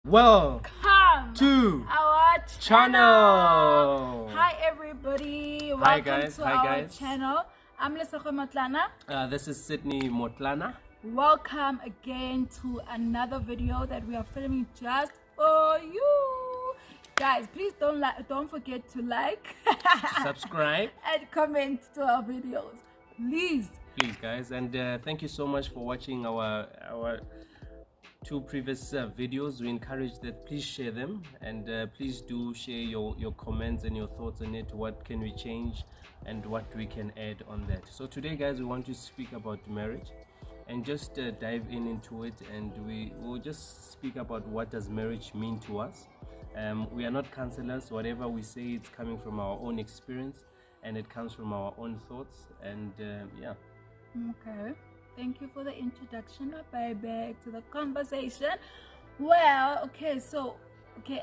Welcome to our channel. Hi everybody, welcome Hi guys. to Hi our guys. channel. I'm Motlane. This is Sydney Motlane. Welcome again to another video that we are filming just for you guys. Please don't forget to like, subscribe, and comment to our videos, please guys. And thank you so much for watching our two previous videos. We encourage that please share them, and please do share your comments and your thoughts on it. What can we change and what we can add on that? So today guys, we want to speak about marriage and just dive into it, and we will just speak about what does marriage mean to us. We are not counselors. Whatever we say, it's coming from our own experience and it comes from our own thoughts. And yeah. Okay, thank you for the introduction. Back to the conversation. Well, okay,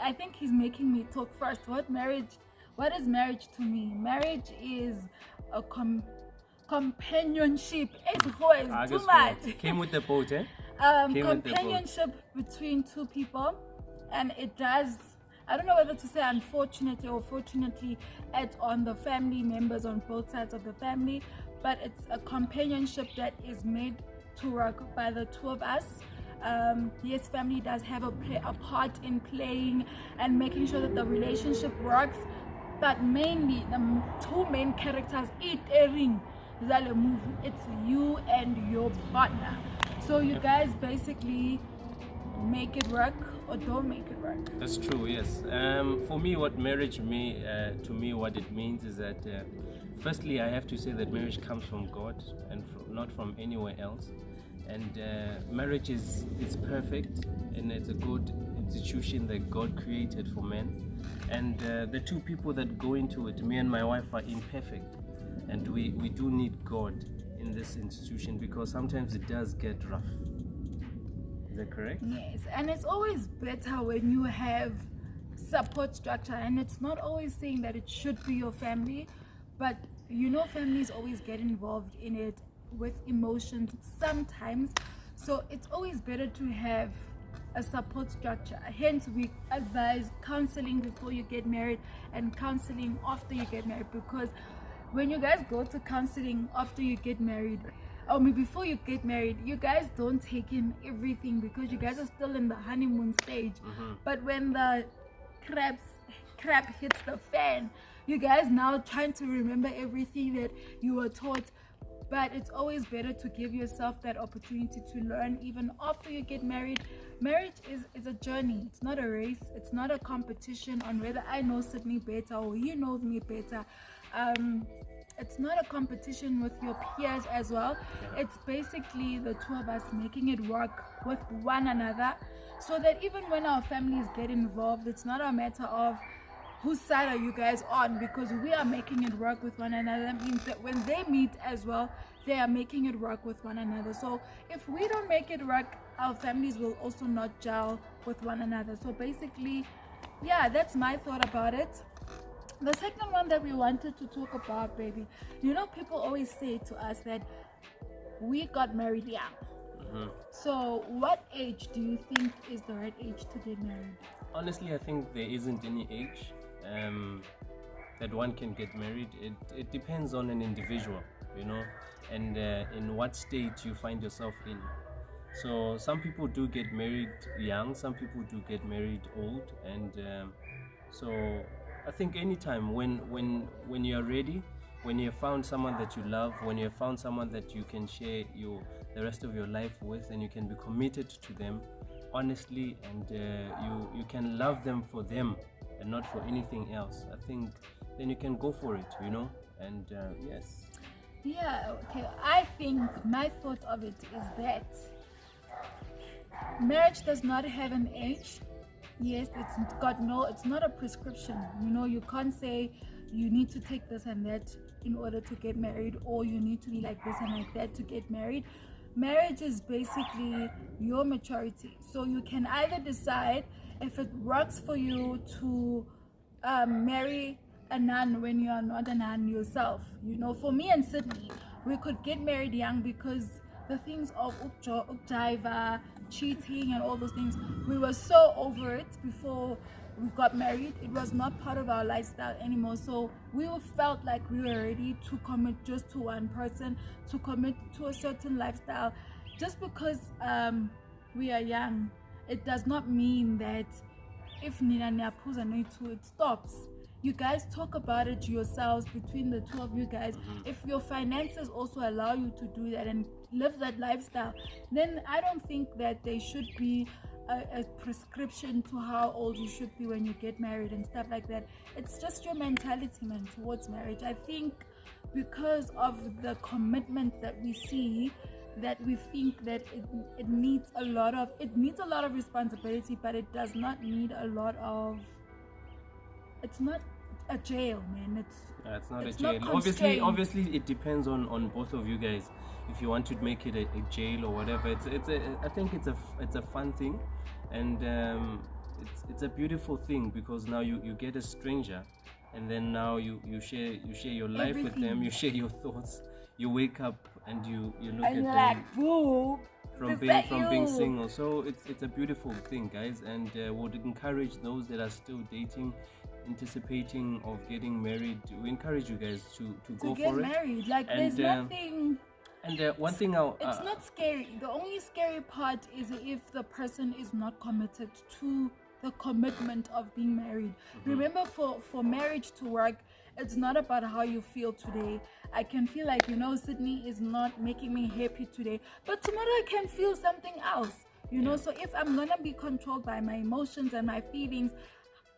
I think he's making me talk first. What is marriage to me? Marriage is a companionship. It's always too much. Came with the boat, eh? Companionship between two people, and it does, I don't know whether to say unfortunately or fortunately, adds on the family members on both sides of the family, but it's a companionship that is made to work by the two of us. Yes, family does have a part in playing and making sure that the relationship works, but mainly the two main characters it's you and your partner. So you guys basically make it work or don't make it work. That's true, yes. For me, what marriage to me what it means is that firstly, I have to say that marriage comes from God and not from anywhere else. And marriage is perfect, and it's a good institution that God created for men. And the two people that go into it, me and my wife, are imperfect, and we do need God in this institution because sometimes it does get rough. Is that correct? Yes, and it's always better when you have support structure, and it's not always saying that it should be your family, but families always get involved in it with emotions sometimes, so it's always better to have a support structure. Hence, we advise counseling before you get married and counseling after you get married, because when you guys go to counseling after you get married, or maybe before you get married, you guys don't take in everything because you guys are still in the honeymoon stage. But when the crap hits the fan, you guys now trying to remember everything that you were taught. But it's always better to give yourself that opportunity to learn even after you get married. Marriage is a journey. It's not a race. It's not a competition on whether I know Sydney better or you know me better. It's not a competition with your peers as well. It's basically the two of us making it work with one another, so that even when our families get involved, it's not a matter of whose side are you guys on, because we are making it work with one another. That means that when they meet as well, they are making it work with one another. So if we don't make it work, our families will also not gel with one another. So basically, yeah, that's my thought about it. The second one that we wanted to talk about, baby, people always say to us that we got married young. So what age do you think is the right age to get married? Honestly, I think there isn't any age that one can get married. It depends on an individual, and in what state you find yourself in. So some people do get married young, some people do get married old, and so I think anytime when you're ready, when you have found someone that you love, when you have found someone that you can share the rest of your life with, and you can be committed to them honestly, and you can love them for them and not for anything else, I think then you can go for it, and yes. Yeah, okay. I think my thought of it is that marriage does not have an age. Yes, it's not a prescription. You can't say you need to take this and that in order to get married, or you need to be like this and like that to get married. Marriage is basically your maturity. So you can either decide if it works for you to marry a nun when you are not a nun yourself. For me and Sydney, we could get married young because the things of ukjaiva, cheating, and all those things. We were so over it before we got married. It was not part of our lifestyle anymore. So we felt like we were ready to commit just to one person, to commit to a certain lifestyle. Just because we are young, it does not mean that if Nina Nyapuza no it stops. You guys talk about it yourselves between the two of you guys. If your finances also allow you to do that and live that lifestyle, then I don't think that there should be a prescription to how old you should be when you get married and stuff like that. It's just your mentality, man, towards marriage. I think because of the commitment that we see, that we think that it needs a lot of responsibility, but it does not need a lot of. It's not a jail, man. It's not a jail. Obviously, it depends on both of you guys. If you want to make it a jail or whatever, I think it's a fun thing, and it's a beautiful thing, because now you get a stranger, and then now you share your life with them. You share your thoughts. You wake up and you look at them. Boo. From being single. So it's a beautiful thing, guys, and would encourage those that are still dating, anticipating of getting married. We encourage you guys to go get for it. Married. Like, and, there's nothing. And one thing it's not scary. The only scary part is if the person is not committed to the commitment of being married. Remember, for marriage to work, it's not about how you feel today. I can feel like, Sydney is not making me happy today, but tomorrow I can feel something else, So if I'm gonna be controlled by my emotions and my feelings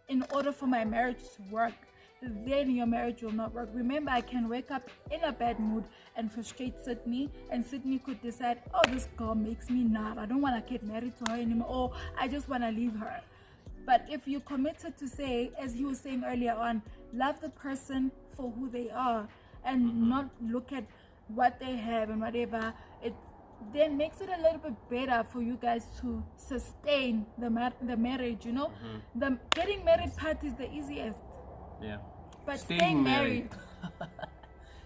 in order for my marriage to work, then your marriage will not work. Remember, I can wake up in a bad mood and frustrate Sydney, and Sydney could decide, oh, this girl makes me mad, I don't want to get married to her anymore, or I just want to leave her. But if you committed to say, as you were saying earlier on, love the person for who they are and not look at what they have and whatever, it then makes it a little bit better for you guys to sustain the marriage, The getting married part is the easiest. Yeah. But staying married.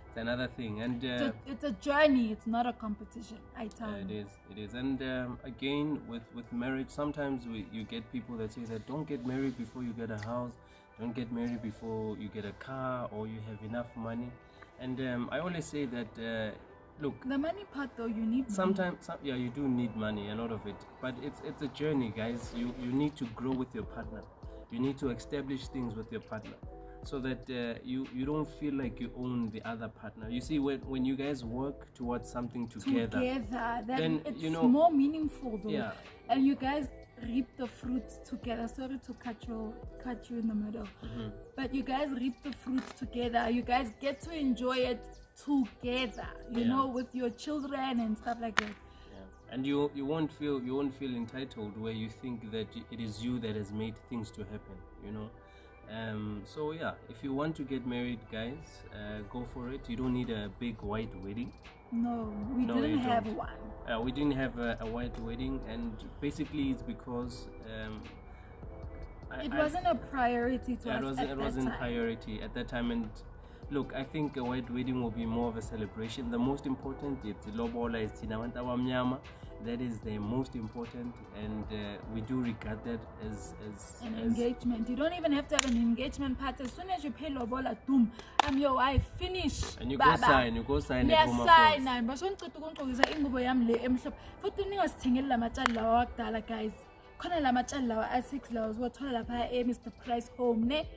It's another thing, and it's a journey. It's not a competition. I tell you. It is, and again, with marriage, sometimes you get people that say that don't get married before you get a house, don't get married before you get a car or you have enough money, and I always say that. Look, the money part though, you need sometimes you do need money, a lot of it, but it's a journey, guys. You need to grow with your partner. You need to establish things with your partner, so that you don't feel like you own the other partner. You see, when you guys work towards something together, then it's more meaningful though. Yeah. And you guys reap the fruits together. Sorry to cut you in the middle, but you guys reap the fruits together. You guys get to enjoy it together, with your children and stuff like that. And you won't feel entitled where you think that it is you that has made things to happen, So yeah, if you want to get married, guys, go for it. You don't need a big white wedding. No, we didn't have one. We didn't have a white wedding, and basically it's because it wasn't a priority to us. It wasn't priority at that time. And look, I think a white wedding will be more of a celebration. The most important is lobola, is tinawanta wamnyama. That is the most important, and we do regard that as engagement. You don't even have to have an engagement party. As soon as you pay lobola, boom, I'm your wife, finish. And you go sign. Yes, sign. And basonqita ukungqokisa ingubo yami le emhlophe. Futhi ningasithengeli lamatshali lawa wakudala, guys. Khona lamatshali lawa a6 lawa uzothola lapha Mr. Price Home, ne?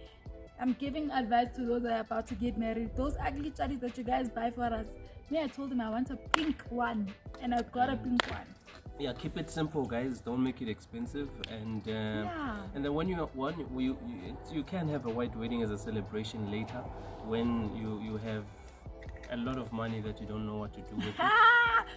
I'm giving advice to those that are about to get married. Those ugly chalis that you guys buy for us. Me, I told them I want a pink one, and I got a pink one. Yeah, keep it simple, guys. Don't make it expensive. And and then when you can have a white wedding as a celebration later, when you have a lot of money that you don't know what to do with it.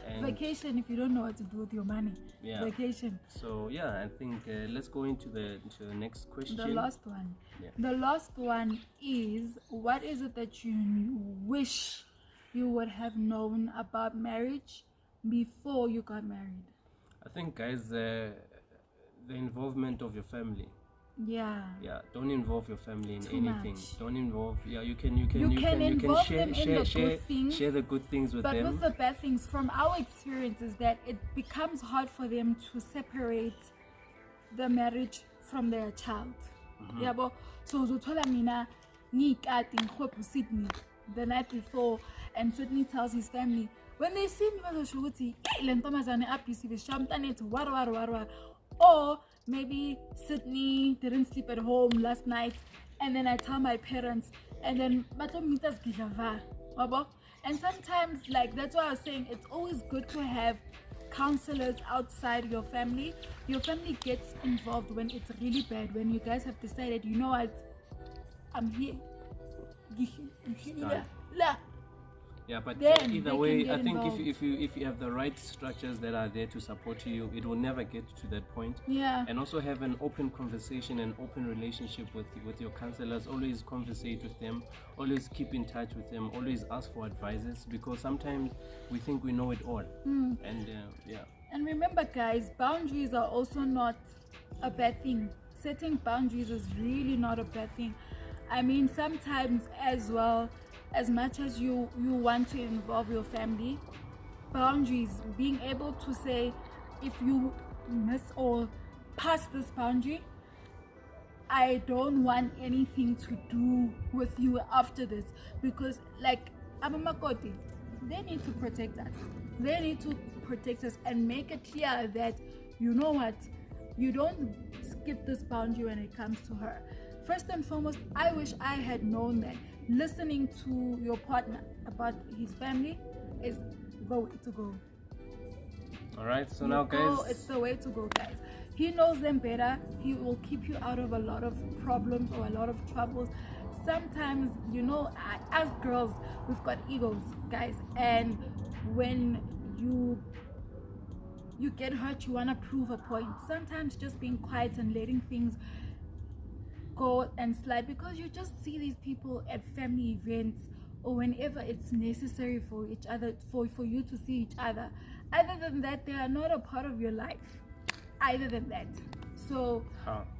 And vacation if you don't know what to do with your money. Yeah. Vacation. So yeah, I think let's go into the next question. The last one. Yeah. The last one is, what is it that you wish you would have known about marriage before you got married? I think, guys, the involvement of your family. Yeah, don't involve your family in Too anything. much. Don't involve. Yeah, you can involve share them in the good things, share the good things with but them. with the bad things, from our experience, is that it becomes hard for them to separate the marriage from their child. Yabo, so uzothola mina ngikati ngikhopha Sydney the night before, and Sydney tells his family, when they see me bazosho ukuthi le ntombazane abusive shamntanethu war. Or maybe Sydney didn't sleep at home last night, and then I tell my parents, and then batomita sgidlava wabo. And sometimes, like, that's why I was saying, it's always good to have counselors outside your family. Your family gets involved when it's really bad, when you guys have decided, you know what, I'm here. Yeah, but Then either they way, can I get think involved. if you have the right structures that are there to support you, it will never get to that point. Yeah. And also have an open conversation and open relationship with your counselors. Always conversate with them. Always keep in touch with them. Always ask for advices, because sometimes we think we know it all. And yeah. And remember, guys, boundaries are also not a bad thing. Setting boundaries is really not a bad thing. I mean, sometimes as well, as much as you want to involve your family, boundaries, being able to say, if you miss or pass this boundary, I don't want anything to do with you after this. Because, like, Abamakoti, they need to protect us. They need to protect us and make it clear that, you know what, you don't skip this boundary when it comes to her. First and foremost, I wish I had known that listening to your partner about his family is the way to go. All right, so now, guys, it's the way to go, guys. He knows them better. He will keep you out of a lot of problems or a lot of troubles. Sometimes, you know, as girls, we've got egos, guys, and when you get hurt, you want to prove a point. Sometimes just being quiet and letting things go and slide, because you just see these people at family events or whenever it's necessary for each other, for you to see each other. Other than that, they are not a part of your life. Other than that, so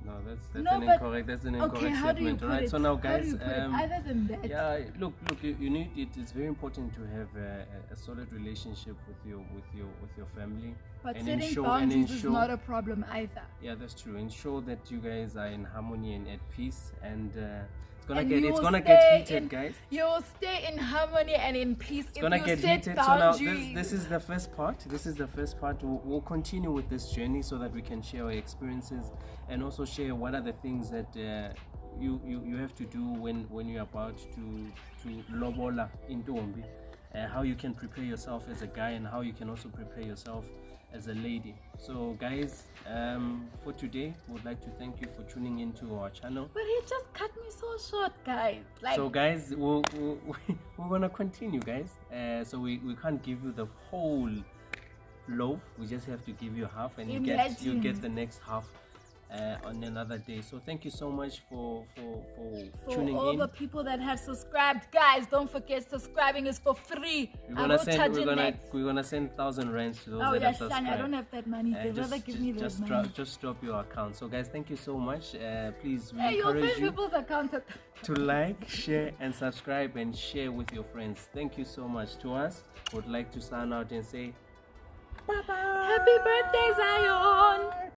no, that's no, an but- incorrect. That's an incorrect okay, how do you statement. put All right, it? so now, How do guys, you put it? Other than that, yeah, look, you need it. It's very important to have a solid relationship with your family. but and setting ensure- boundaries and is ensure- not a problem either. Yeah, that's true. Ensure that you guys are in harmony and at peace, and it's gonna And get you it's will gonna stay get heated, in- guys. You will stay in harmony and in peace It's if gonna you get set heated. So now boundaries. this is the first part. This is the first part. We'll continue with this journey so that we can share our experiences and also share what are the things that you have to do when you're about to lobola intombi. How you can prepare yourself as a guy and how you can also prepare yourself as a lady. So guys, for today, we would like to thank you for tuning into our channel. But he just cut me so short, guys. Like, So guys, we're gonna continue, guys. So we can't give you the whole loaf. We just have to give you half, and you Imagine. get the next half on another day. So thank you so much for for tuning all in. the people that have subscribed, guys, don't forget, subscribing is for free. We're I gonna will send charge we're you gonna next. we're gonna send 1,000 rands to those Oh that yeah, have subscribed. Shani, I don't have that money. They'd rather give me that money. Just drop your account. So guys, thank you so much. Please, we Hey, your encourage friend you people's account. to like, share, and subscribe, and share with your friends. Thank you so much. To us, would like to sign out and say bye bye. Happy birthday, Zion.